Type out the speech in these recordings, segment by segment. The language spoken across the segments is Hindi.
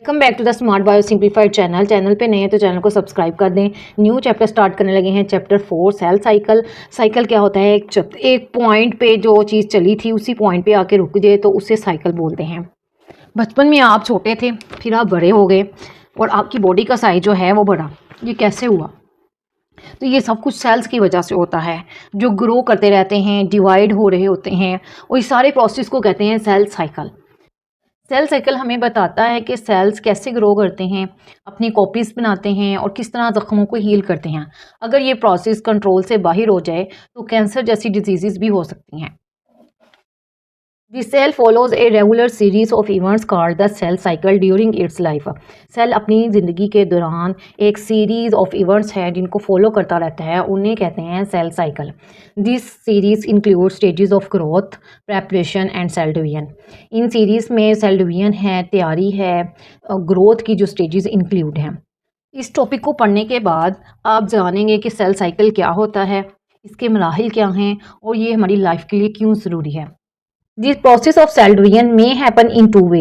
Welcome back to the smart bio simplified channel पे नए हैं तो चैनल को सब्सक्राइब कर दें। न्यू चैप्टर स्टार्ट करने लगे हैं, चैप्टर 4 सेल साइकिल। साइकिल क्या होता है? एक पॉइंट पे जो चीज़ चली थी उसी पॉइंट पे आके रुक जाए तो उसे साइकिल बोलते हैं। बचपन में आप छोटे थे, फिर आप बड़े हो गए और आपकी बॉडी का साइज जो है वो बढ़ा। ये कैसे हुआ? तो ये सब कुछ सेल्स की वजह से होता है, जो ग्रो करते रहते हैं, डिवाइड हो रहे होते हैं, और इस सारे प्रोसेस को कहते हैं सेल साइकिल। सेल साइकिल हमें बताता है कि सेल्स कैसे ग्रो करते हैं, अपनी कॉपीज़ बनाते हैं और किस तरह ज़ख्मों को हील करते हैं। अगर ये प्रोसेस कंट्रोल से बाहर हो जाए तो कैंसर जैसी डिजीज़ भी हो सकती हैं। The cell follows a regular series of events called the cell cycle during its life. Cell अपनी ज़िंदगी के दौरान एक सीरीज़ ऑफ इवेंट्स है जिनको फॉलो करता रहता है, उन्हें कहते हैं cell cycle. This series include stages of growth, preparation and cell division. इन सीरीज़ में सेल डिवीजन है, तैयारी है, ग्रोथ की जो स्टेजेस इंक्लूड हैं। इस टॉपिक को पढ़ने के बाद आप जानेंगे कि सेल साइकिल क्या होता है, इसके मराहिल क्या हैं और ये हमारी लाइफ के लिए क्यों ज़रूरी है। This process of cell division में हैपन इन टू वे।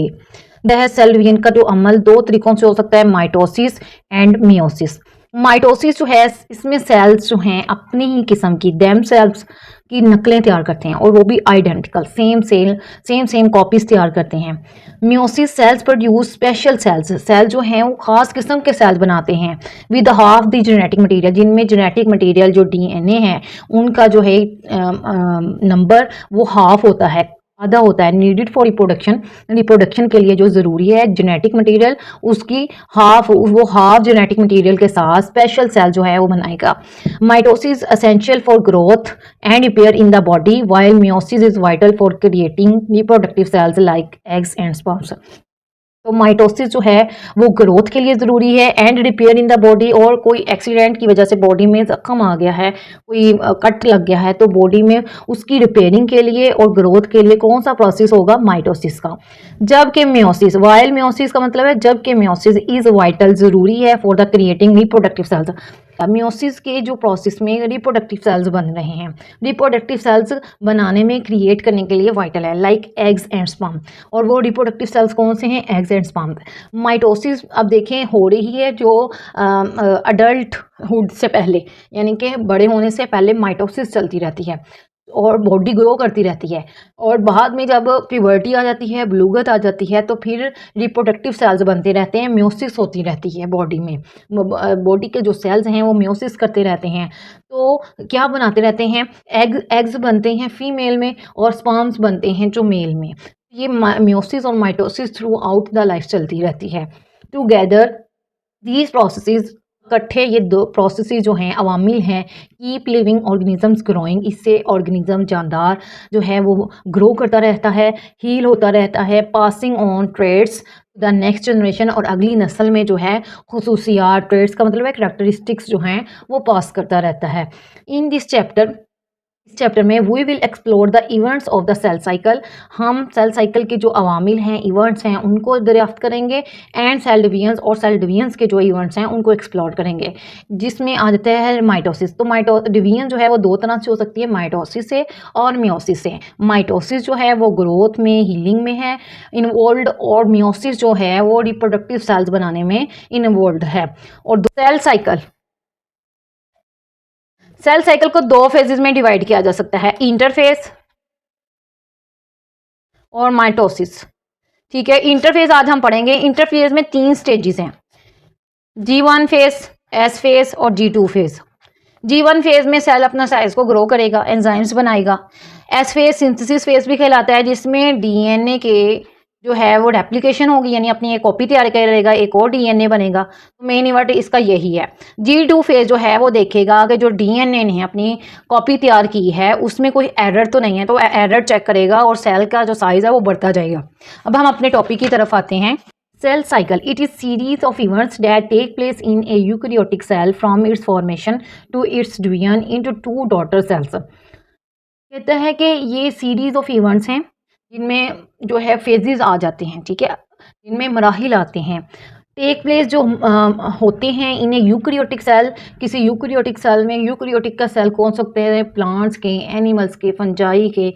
वह सेल डिवीजन का जो अमल दो तरीकों से हो सकता है, माइटोसिस एंड मियोसिस। माइटोसिस जो है, इसमें सेल्स जो हैं अपनी ही किस्म की डेम सेल्स की नकलें तैयार करते हैं और वो भी आइडेंटिकल सेम कॉपीज तैयार करते हैं। Meiosis cells produce special cell जो हैं वो खास किस्म के सेल्स बनाते हैं with half the genetic material, जिनमें जेनेटिक मटेरियल जो डीएनए है उनका जो है नंबर वो हाफ होता है, आधा होता है। नीडेड फॉर रिप्रोडक्शन के लिए जो ज़रूरी है जेनेटिक मटेरियल, उसकी वो हाफ जेनेटिक मटेरियल के साथ स्पेशल सेल जो है वो बनाएगा। Mitosis essential for growth and repair in the body, while meiosis is vital for creating reproductive cells like eggs and sperms. तो माइटोसिस जो है वो ग्रोथ के लिए ज़रूरी है and repair in the body, और कोई एक्सीडेंट की वजह से बॉडी में ज़ख्म आ गया है, कोई कट लग गया है, तो बॉडी में उसकी रिपेयरिंग के लिए और ग्रोथ के लिए कौन सा प्रोसेस होगा? माइटोसिस का। जबकि मियोसिस, वाइल मियोसिस का मतलब है जबकि मियोसिस इज़ वाइटल, ज़रूरी है for the creating reproductive cells. Meiosis के जो प्रोसेस में रिप्रोडक्टिव सेल्स बन रहे हैं, रिप्रोडक्टिव सेल्स बनाने में क्रिएट करने के लिए वाइटल है, लाइक एग्स एंड स्पर्म। और वो रिप्रोडक्टिव सेल्स कौन से हैं? Eggs and sperm. माइटोसिस अब देखें हो रही है जो अडल्टहुड से पहले, यानी कि बड़े होने से पहले माइटोसिस चलती रहती है और बॉडी ग्रो करती रहती है, और बाद में जब प्यूबर्टी आ जाती है, बलूगत आ जाती है, तो फिर रिप्रोडक्टिव सेल्स बनते रहते हैं, म्योसिस होती रहती है बॉडी में। बॉडी के जो सेल्स हैं वो म्योसिस करते रहते हैं, तो क्या बनाते रहते हैं? एग्स बनते हैं फीमेल में और स्पर्म्स बनते हैं जो मेल में। ये म्योसिस और mitosis through out the life चलती रहती है। टुगेदर दीज प्रोसेसेस, इकट्ठे ये दो प्रोसेसेस जो हैं, अवामिल हैं, कीप लिविंग ऑर्गेनिजम्स ग्रोइंग। इससे ऑर्गेनिज्म जानदार जो है वो ग्रो करता रहता है, हील होता रहता है, passing on traits the next generation, और अगली नस्ल में जो है खुसूसियात, ट्रेड्स का मतलब है करैक्टरिस्टिक्स जो हैं वो पास करता रहता है। इन दिस चैप्टर, इस चैप्टर में we will explore the events of the cell cycle. हम सेल साइकिल के जो अवामिल हैं, इवेंट्स हैं, उनको दरियाफ्त करेंगे, एंड सेल डिवीजन्स, और सेल डिवीजन्स के जो इवेंट्स हैं उनको एक्सप्लोर करेंगे, जिसमें आ जाता है माइटोसिस। तो डिवीजन जो है वो दो तरह से हो सकती है, माइटोसिस से और मियोसिस से। माइटोसिस जो है वो ग्रोथ में, हीलिंग में है इन्वॉल्व, और मियोसिस जो है वो रिप्रोडक्टिव सेल्स बनाने में इन्वॉल्व है। और सेल साइकिल को दो फेजेस में डिवाइड किया जा सकता है, इंटरफेज और माइटोसिस। ठीक है, इंटरफेज आज हम पढ़ेंगे। इंटरफेज में 3 स्टेजेस हैं, G1 फेज, S फेज और G2 फेज। G1 फेज में सेल अपना साइज को ग्रो करेगा, एंजाइम्स बनाएगा। S फेज सिंथेसिस फेज भी कहलाता है, जिसमें डीएनए के जो है वो रेप्लिकेशन होगी, यानी अपनी एक कॉपी तैयार करेगा, एक और डीएनए बनेगा। तो मेन इवेंट इसका यही है। G2 फेज जो है वो देखेगा कि जो डीएनए ने अपनी कॉपी तैयार की है उसमें कोई एरर तो नहीं है, तो एरर चेक करेगा और सेल का जो साइज है वो बढ़ता जाएगा। अब हम अपने टॉपिक की तरफ आते हैं। Cell cycle. It is series of events that take place in a eukaryotic cell from its formation to its division into two daughter cells. कहता है कि ये सीरीज ऑफ इवेंट्स हैं जिनमें जो है फेजेस आ जाते हैं, ठीक है, जिनमें मराहिल आते हैं। टेक प्लेस जो होते हैं इन्हें यूकैरियोटिक सेल, किसी यूकैरियोटिक सेल में, यूकैरियोटिक का सेल कौन सकते हैं, प्लांट्स के, एनिमल्स के, फंजाई के,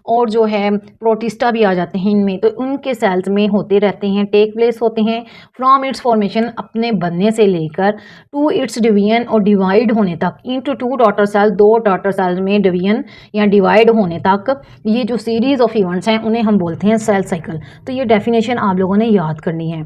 और जो है प्रोटिस्टा भी आ जाते हैं इनमें, तो उनके सेल्स में होते रहते हैं, टेक प्लेस होते हैं फ्रॉम इट्स फॉर्मेशन, अपने बनने से लेकर टू इट्स डिवीजन और डिवाइड होने तक, इनटू टू डॉटर सेल, दो डॉटर सेल में डिवीजन या डिवाइड होने तक, ये जो सीरीज ऑफ इवेंट्स हैं उन्हें हम बोलते हैं सेल साइकिल। तो ये डेफिनेशन आप लोगों ने याद करनी है।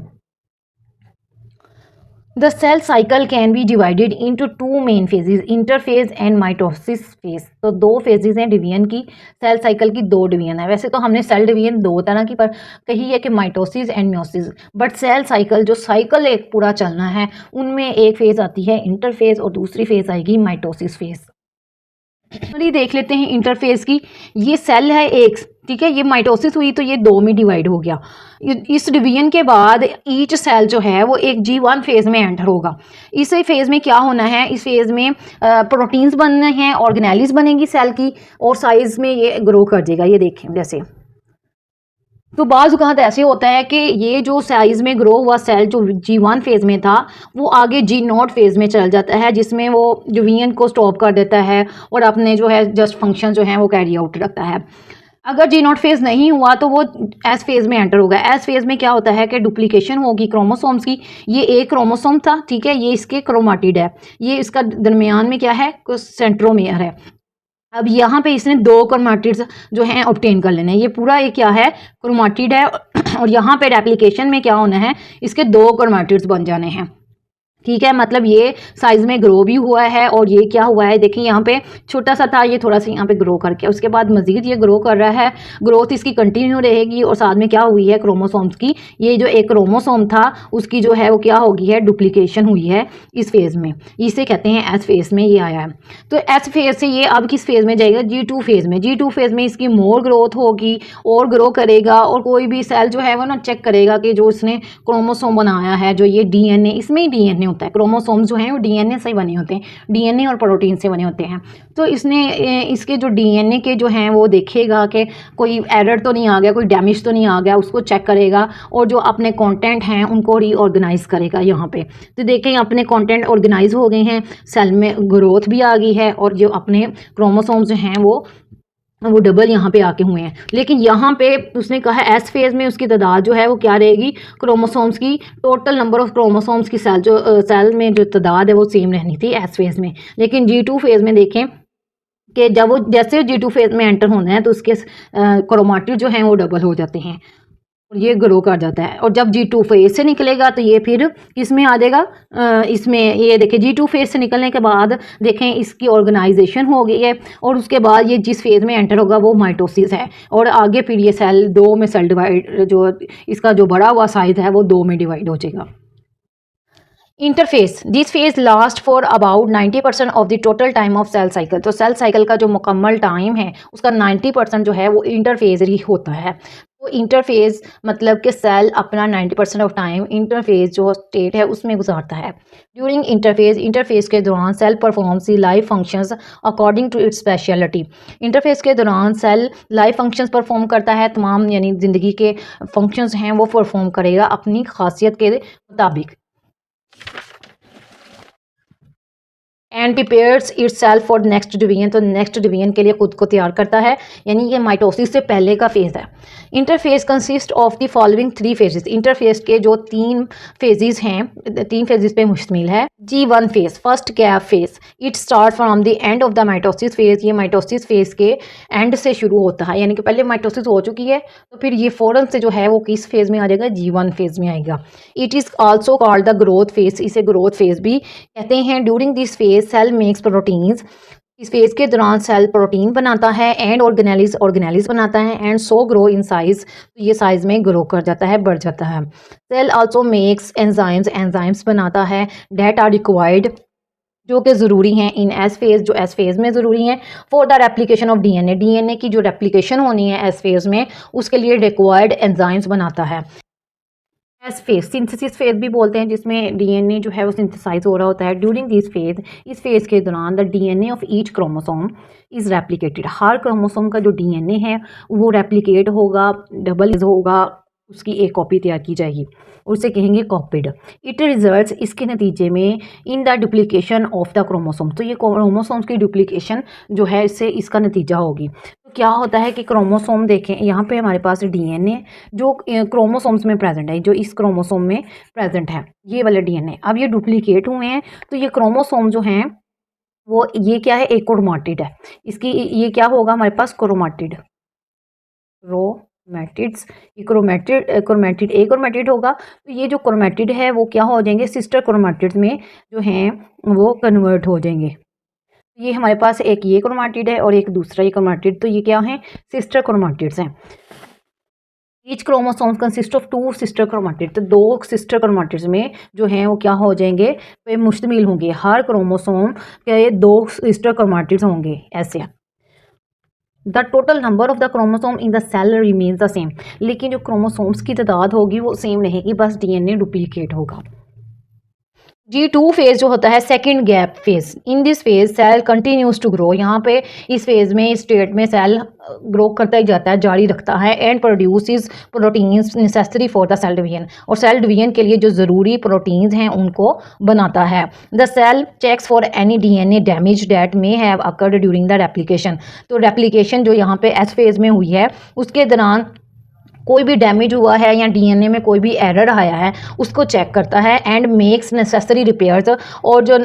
The cell cycle can be divided into two main phases, interphase and mitosis phase। तो दो phases हैं डिवीजन की, सेल साइकिल की दो डिवीजन है। वैसे तो हमने सेल डिवीजन दो तरह की पर कही है कि mitosis and meiosis, but cell cycle जो साइकिल एक पूरा चलना है उनमें एक फेज आती है इंटरफेज और दूसरी फेज आएगी माइटोसिस फेज। चलिए देख लेते हैं इंटरफेस की। ये सेल है एक, ठीक है, ये माइटोसिस हुई तो ये दो में डिवाइड हो गया। इस डिवीजन के बाद ईच सेल जो है वो एक G1 फेज में एंटर होगा। इस फेज में क्या होना है, इस फेज में प्रोटीन्स बनने हैं, ऑर्गेनेलिस बनेगी सेल की, और साइज में ये ग्रो कर देगा। ये देखें जैसे, तो बाज़ औक़ात ऐसे होता है कि ये जो साइज़ में ग्रो हुआ सेल जो G1 फेज़ में था वो आगे G0 फेज़ में चल जाता है, जिसमें वो डिवीजन को स्टॉप कर देता है और अपने जो है जस्ट फंक्शन जो है वो कैरी आउट रखता है। अगर G0 फेज़ नहीं हुआ तो वो एस फेज़ में एंटर होगा। एस फेज़ में क्या होता है कि डुप्लीकेशन होगी क्रोमोसोम्स की। ये एक क्रोमोसोम था, ठीक है, ये इसके क्रोमाटिड है, ये इसका दरमियान में क्या है, सेंट्रोमियर है। अब यहाँ पे इसने दो क्रोमाटिड्स जो हैं ऑब्टेन कर लेने हैं। ये पूरा ये क्या है, क्रोमाटिड है, और यहाँ पे रेप्लिकेशन में क्या होना है, इसके दो क्रोमाटिड्स बन जाने हैं, ठीक है। मतलब ये साइज में ग्रो भी हुआ है, और ये क्या हुआ है, देखिए यहाँ पे छोटा सा था, ये थोड़ा सा यहाँ पे ग्रो करके उसके बाद मजीद ये ग्रो कर रहा है। ग्रोथ इसकी कंटिन्यू रहेगी, और साथ में क्या हुई है, क्रोमोसोम्स की, ये जो एक क्रोमोसोम था उसकी जो है वो क्या होगी है, डुप्लीकेशन हुई है इस फेज़ में, इसे कहते हैं एस फेज़ में ये आया है। तो एस फेज़ से ये अब किस फेज़ में जाएगा, G2 फेज़ में। G2 फेज़ में इसकी मोर ग्रोथ होगी और ग्रो करेगा, और कोई भी सेल जो है वो ना चेक करेगा कि जो इसने क्रोमोसोम बनाया है, जो ये डीएनए, इसमें ही डीएनए होता है, क्रोमोसोम्स जो हैं वो डीएनए से बने होते हैं, डीएनए और प्रोटीन से बने होते हैं। तो इसने इसके जो डीएनए के जो हैं वो देखेगा कि कोई एरर तो नहीं आ गया, कोई डैमेज तो नहीं आ गया, उसको चेक करेगा, और जो अपने कंटेंट हैं उनको रीऑर्गेनाइज करेगा यहाँ पे। तो देखें अपने कंटेंट ऑर्गेनाइज हो गए हैं, सेल में ग्रोथ भी आ गई है, और जो अपने क्रोमोसोम्स हैं वो डबल यहाँ पे आके हुए हैं। लेकिन यहाँ पे उसने कहा एस फेज़ में उसकी तादाद जो है वो क्या रहेगी, क्रोमोसोम्स की टोटल नंबर ऑफ क्रोमोसोम्स की सेल में जो तादाद है वो सेम रहनी थी एस फेज़ में। लेकिन G2 फेज़ में देखें कि जब वो जैसे G2 फेज़ में एंटर होना है तो उसके क्रोमाटिड जो हैं वो डबल हो जाते हैं, और ये ग्रो कर जाता है। और जब G2 फेज़ से निकलेगा तो ये फिर किसमें आ जाएगा, इसमें ये देखें G2 फेज़ से निकलने के बाद देखें इसकी ऑर्गेनाइजेशन हो गई है, और उसके बाद ये जिस फेज़ में एंटर होगा वो माइटोसिस है, और आगे फिर ये सेल दो में सेल डिवाइड, जो इसका जो बड़ा हुआ साइज है वो दो में डिवाइड हो जाएगा। Interphase, this phase last for about 90% of the total time of cell cycle. तो सेल साइकिल का जो मुकम्मल टाइम है उसका 90% जो है वो इंटरफेज ही होता है। तो इंटरफेज मतलब कि सेल अपना 90% ऑफ टाइम इंटरफेज जो स्टेट है उसमें गुजारता है। ड्यूरिंग इंटरफेज के दौरान cell performs the life functions according to its speciality. Interphase के दौरान सेल लाइफ फंक्शंस परफॉर्म करता है, तमाम यानी ज़िंदगी के फंक्शंस हैं वो परफॉर्म करेगा अपनी खासियत के मुताबिक। And prepares itself for next division, तो नेक्स्ट डिवीजन के लिए खुद को तैयार करता है, यानी ये माइटोसिस से पहले का फेज़ है। Interphase consist of the following 3 phases. Interphase के जो 3 फेजेस हैं, 3 फेजेस पे मुश्तमिल है। G1 phase, first gap phase, it start from the end of the mitosis phase. ये माइटोसिस फेज के एंड से शुरू होता है, यानी कि पहले माइटोसिस हो चुकी है तो फिर ये फ़ौरन से जो है वो किस फेज में आ जाएगा, G1 फेज में आएगा। It is also called the growth phase, इसे ग्रोथ फेज भी कहते हैं। During this phase cell makes proteins, इस फेज के दौरान सेल प्रोटीन बनाता है, एंड ऑर्गेनेलिस बनाता है, and so grow in size, तो ये साइज में ग्रो कर जाता है, बढ़ जाता है। सेल आल्सो मेक्स एंजाइम्स बनाता है, डेट आर रिक्वायर्ड, जो कि ज़रूरी हैं इन एस फेज़, जो एस फेज़ में ज़रूरी हैं for the replication of DNA की जो रेप्लिकेशन होनी है एस फेज़ में उसके लिए रिक्वायर्ड एंजाइम्स बनाता है। एस फेज, सिंथेसिस फेज भी बोलते हैं, जिसमें डीएनए जो है वो सिंथेसाइज हो रहा होता है। ड्यूरिंग दिस फेज, इस फेज के दौरान the DNA of each chromosome is replicated, her chromosome का जो डीएनए है वो रेप्लिकेट होगा, डबल होगा, उसकी एक कॉपी तैयार की जाएगी, उसे कहेंगे कॉपीड। इट रिजल्ट्स, इसके नतीजे में, in the duplication of the chromosome, तो ये क्रोमोसोम्स की डुप्लीकेशन जो है इससे इसका नतीजा होगी। तो क्या होता है कि क्रोमोसोम देखें, यहाँ पे हमारे पास डीएनए जो क्रोमोसोम्स में प्रेजेंट है, जो इस क्रोमोसोम में प्रेजेंट है, ये वाले डीएनए अब ये डुप्लीकेट हुए हैं, तो ये क्रोमोसोम जो हैं वो ये क्या है, एक क्रोमाटिड है, इसकी ये क्या होगा हमारे पास, क्रोमाटिड, क्रोमैटिड्स, ये क्रोमैटिड एक क्रोमैटिड होगा। तो ये जो क्रोमैटिड है वो क्या हो जाएंगे, सिस्टर क्रोमैटिड्स में जो हैं वो कन्वर्ट हो जाएंगे। ये हमारे पास एक ये क्रोमैटिड है और एक दूसरा ये क्रोमैटिड, तो ये क्या है, सिस्टर क्रोमैटिड्स हैं। Each chromosomes consist of 2 sister chromatid, तो 2 सिस्टर क्रोमैटिड्स में जो हैं वो क्या हो जाएंगे, पे मुश्तमिल होंगे, हर क्रोमोसोम के 2 सिस्टर क्रोमैटिड्स होंगे ऐसे। The total number of the chromosome in the cell remains the same, लेकिन जो क्रोमोसोम्स की तादाद होगी वो सेम रहेगी, बस डीएनए डुप्लीकेट होगा। G2 फेज जो होता है second gap phase, in this phase cell continues to grow, यहाँ पे इस फेज में, इस स्टेट में सेल ग्रो करता ही जाता है, जारी रखता है, and produces proteins necessary for the cell division, और सेल डिवीजन के लिए जो ज़रूरी प्रोटीन्स हैं उनको बनाता है। The cell checks for any DNA damage that may have occurred during the replication, तो रेप्लिकेशन जो यहाँ पे एस फेज में हुई है उसके दौरान कोई भी डैमेज हुआ है या डीएनए में कोई भी एरर आया है उसको चेक करता है, एंड मेक्स नेसेसरी रिपेयर्स, और जो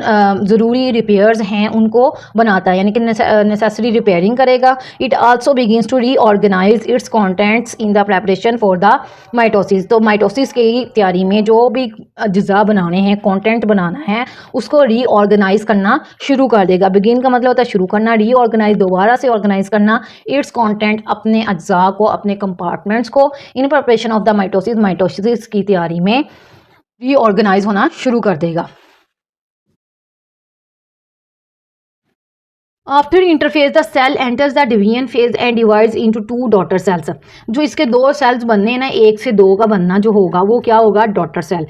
ज़रूरी रिपेयर्स हैं उनको बनाता है, यानी कि नेसेसरी रिपेयरिंग करेगा। It also begins to reorganise its contents in the preparation for the mitosis, तो माइटोसिस की तैयारी में जो भी अज्जा बनाने हैं, कंटेंट बनाना है, उसको रीऑर्गेनाइज करना शुरू कर देगा। बिगिन का मतलब होता है शुरू करना, रीऑर्गेनाइज दोबारा से ऑर्गेनाइज करना इट्स कंटेंट, अपने अज्जा को, अपने कंपार्टमेंट्स को, in preparation of the mitosis, mitosis की तैयारी में रीऑर्गेनाइज होना शुरू कर देगा। After interphase the cell enters the division phase and divides into 2 daughter cells, जो इसके 2 सेल्स बनने हैं ना, 1 से 2 का बनना जो होगा वो क्या होगा, डॉटर सेल।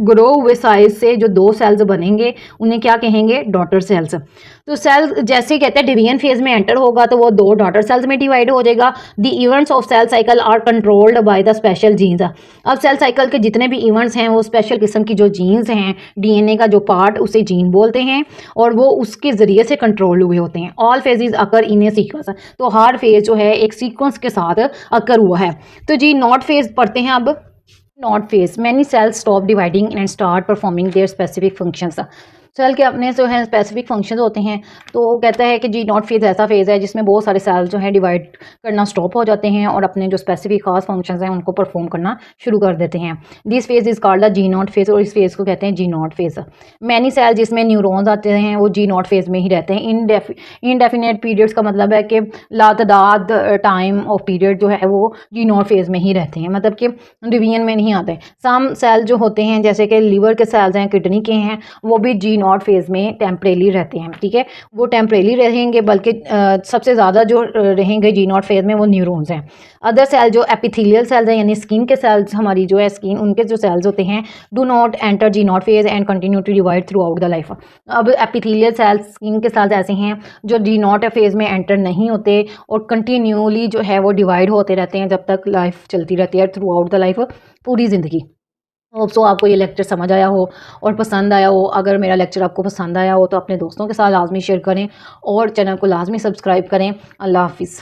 ग्रो हुए साइज से जो 2 सेल्स बनेंगे उन्हें क्या कहेंगे, डॉटर सेल्स। तो सेल जैसे कहते हैं डिवीजन फेज में एंटर होगा तो वो 2 डॉटर सेल्स में डिवाइड हो जाएगा। The events of cell cycle are controlled by the special genes, अब सेल साइकिल के जितने भी इवेंट्स हैं वो स्पेशल किस्म की जो जीन्स हैं, डीएनए का जो पार्ट उसे जीन बोलते हैं, और वो उसके ज़रिए से कंट्रोल हुए होते हैं। ऑल फेजेस अकर इन ए सीक्वेंस, तो हर फेज जो है एक सीक्वेंस के साथ अकर हुआ है। तो जी नॉट फेज पढ़ते हैं अब। Naught phase, many cells stop dividing and start performing their specific functions, cell के अपने जो है स्पेसिफिक फंक्शंस होते हैं। तो कहता है कि जी नॉट फेज ऐसा फेज़ है जिसमें बहुत सारे सेल जो है डिवाइड करना स्टॉप हो जाते हैं और अपने जो स्पेसिफिक खास फंक्शंस हैं उनको परफॉर्म करना शुरू कर देते हैं। This phase is called the G naught phase, और इस फेज को कहते हैं G naught phase. Many cell जिसमें न्यूरॉन्स आते हैं वो जी नॉट फेज में ही रहते हैं। इनडेफिनेट पीरियड्स का मतलब है कि लातदाद टाइम ऑफ पीरियड जो है वो जी नॉट फेज में ही रहते हैं, मतलब कि डिवीजन में नहीं आते। सम सेल जो होते हैं जैसे कि लीवर के सेल्स हैं, किडनी के हैं, वो भी जी नॉट फेज में टेम्परेली रहते हैं, ठीक है, वो टेम्परेली रहेंगे, बल्कि सबसे ज़्यादा जो रहेंगे जी नॉट फेज में वो न्यूरॉन्स हैं। अदर सेल जो एपिथेलियल सेल्स हैं, यानी स्किन के सेल्स, हमारी जो है स्किन, उनके जो सेल्स होते हैं do not enter G naught phase and continue to divide throughout the life. अब एपिथेलियल सेल्स, स्किन के सेल्स ऐसे हैं जो जी नॉट फेज में एंटर नहीं होते और कंटिन्यूली जो है वो डिवाइड होते रहते हैं जब तक लाइफ चलती रहती है, थ्रू आउट द लाइफ, पूरी ज़िंदगी। होप सो आपको ये लेक्चर समझ आया हो और पसंद आया हो। अगर मेरा लेक्चर आपको पसंद आया हो तो अपने दोस्तों के साथ लाजमी शेयर करें और चैनल को लाजमी सब्सक्राइब करें। अल्लाह हाफिज़।